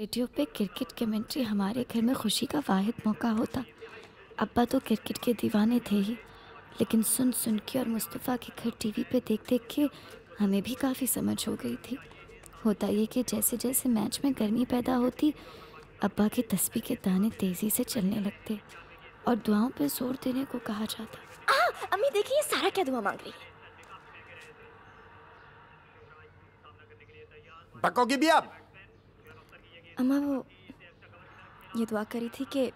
Radio पे cricket commentary हमारे घर में खुशी का वाहिद मौका होता। अब्बा तो क्रिकेट के दीवाने थे ही, लेकिन सुन सुन के और मुस्तफ़ा के घर टीवी पे देख देख के हमें भी काफ़ी समझ हो गई थी। होता ये कि जैसे जैसे मैच में गर्मी पैदा होती, अब्बा के तस्बीह के दाने तेज़ी से चलने लगते और दुआओं पे जोर देने को कहा जाता। अम्मी देखिए सारा क्या दुआ मांग रही है। बकोगी भी आप? अम्मा वो ये दुआ करी थी कि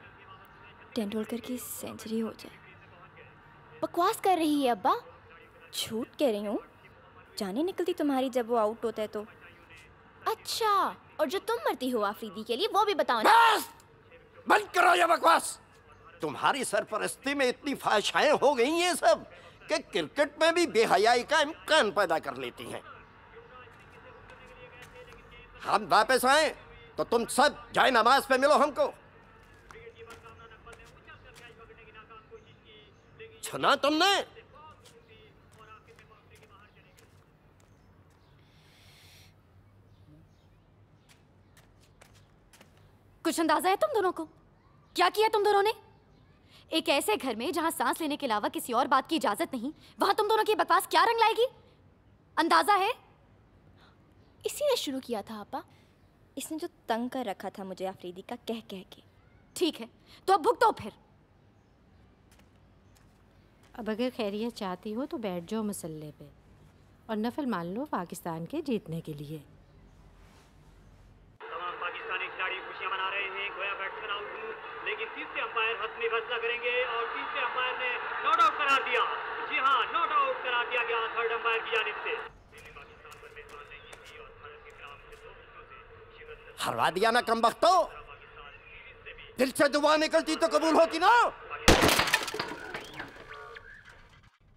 तेंदुलकर की सेंचुरी हो जाए। बकवास कर रही है अब्बा। झूठ कह रही हूँ। जाने निकलती तुम्हारी जब वो आउट होता है तो। अच्छा, और जो तुम मरती हो आफरीदी के लिए वो भी बताओ ना। बस बंद करो ये बकवास। तुम्हारी सरपरस्ती में इतनी ख्वाहिशाएं हो गई ये सब कि क्रिकेट में भी बेहयाई का इम्कान पैदा कर लेती हैं। हम वापस आए तो तुम सब जाए नमाज पे मिलो हमको। सुना तुमने? कुछ अंदाजा है तुम दोनों को? क्या किया तुम दोनों ने? एक ऐसे घर में जहां सांस लेने के अलावा किसी और बात की इजाजत नहीं, वहां तुम दोनों की बकवास क्या रंग लाएगी? अंदाजा है? इसी ने शुरू किया था आपा। इसने जो तंग कर रखा था मुझे आफरीदी का कह कह के। ठीक है, तो अब भुगतो फिर। अब अगर खैरियत चाहती हो तो बैठ जाओ मसल्ले पे और नफल मान लो पाकिस्तान के जीतने के लिए। तमाम पाकिस्तानी खिलाड़ी खुशियां मना रहे हैं। गोया बैट्समैन आउट हुए, लेकिन तीसरे अंपायर हतमी फैसला करेंगे और तीसरे अंपायर ने नॉट आउट करार दिया। जी हां, नॉट आउट करार दिया गया थर्ड अंपायर की जानिब से। हरवा दिया ना कमबख्तो। दिल से दुआ निकलती तो कबूल होती ना।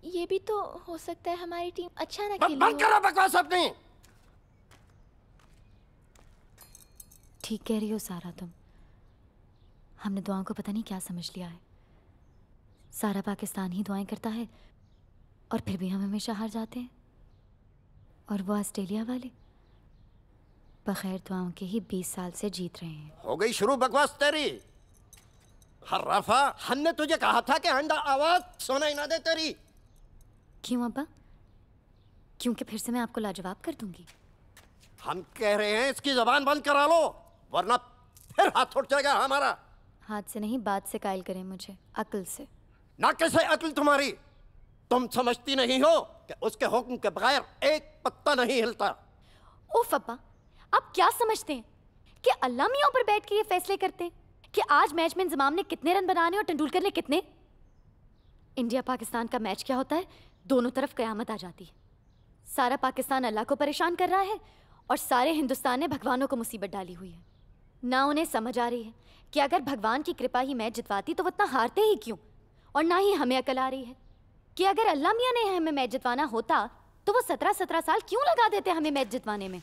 ये भी तो हो सकता है हमारी टीम अच्छा ना खेले। बंद करो बकवास अपनी। ठीक कह रही हो सारा तुम। हमने दुआओं को पता नहीं क्या समझ लिया है। सारा पाकिस्तान ही दुआएं करता है और फिर भी हम हमेशा हार जाते हैं। और वो ऑस्ट्रेलिया वाले बगैर दुआओं के ही 20 साल से जीत रहे हैं। हो गई शुरू बकवास तेरी। हर्राफा, हमने तुझे कहा था कि आइंदा आवाज सुनाई ना दे तेरी। क्यों अब्बा? क्योंकि फिर से मैं आपको लाजवाब कर दूंगी। हम कह रहे हैं इसकी जबान बंद करा लो, वरना फिर हाथ उठ जाएगा हमारा। हाथ से नहीं, बात से कायल करें मुझे, अक्ल से। ना कैसे अक्ल तुम्हारी? तुम समझती नहीं हो कि उसके हुक्म के बगैर एक पत्ता नहीं हिलता। ओफ अब्बा, आप क्या समझते हैं कि अल्लाह मियां पर बैठ के ये फैसले करते हैं कि आज मैच में इंजमाम ने कितने रन बनाने और तेंदुलकर ने कितने? इंडिया पाकिस्तान का मैच क्या होता है? दोनों तरफ कयामत आ जाती है। सारा पाकिस्तान अल्लाह को परेशान कर रहा है और सारे हिंदुस्तान ने भगवानों को मुसीबत डाली हुई है। ना उन्हें समझ आ रही है कि अगर भगवान की कृपा ही मैच जितवाती तो वो इतना हारते ही क्यों, और ना ही हमें अकल आ रही है कि अगर अल्लाह मियां ने हमें मैच जितवाना होता तो वो 17-17 साल क्यों लगा देते हमें मैच जितवाने में।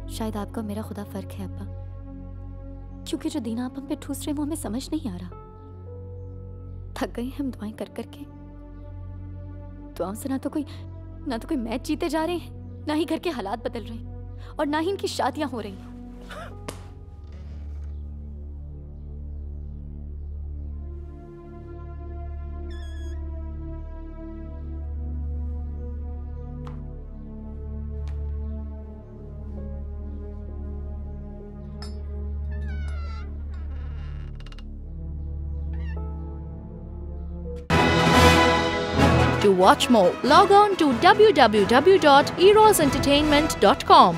शायद आपका मेरा खुदा फर्क है अब्बा, क्योंकि जो दीन आप हम पे ठूस रहे वो हमें समझ नहीं आ रहा। थक गए हम दुआएं कर करके। दुआओं से ना तो कोई मैच जीते जा रहे हैं, ना ही घर के हालात बदल रहे हैं और ना ही इनकी शादियां हो रही हैं। To watch more, log on to www.erosentertainment.com.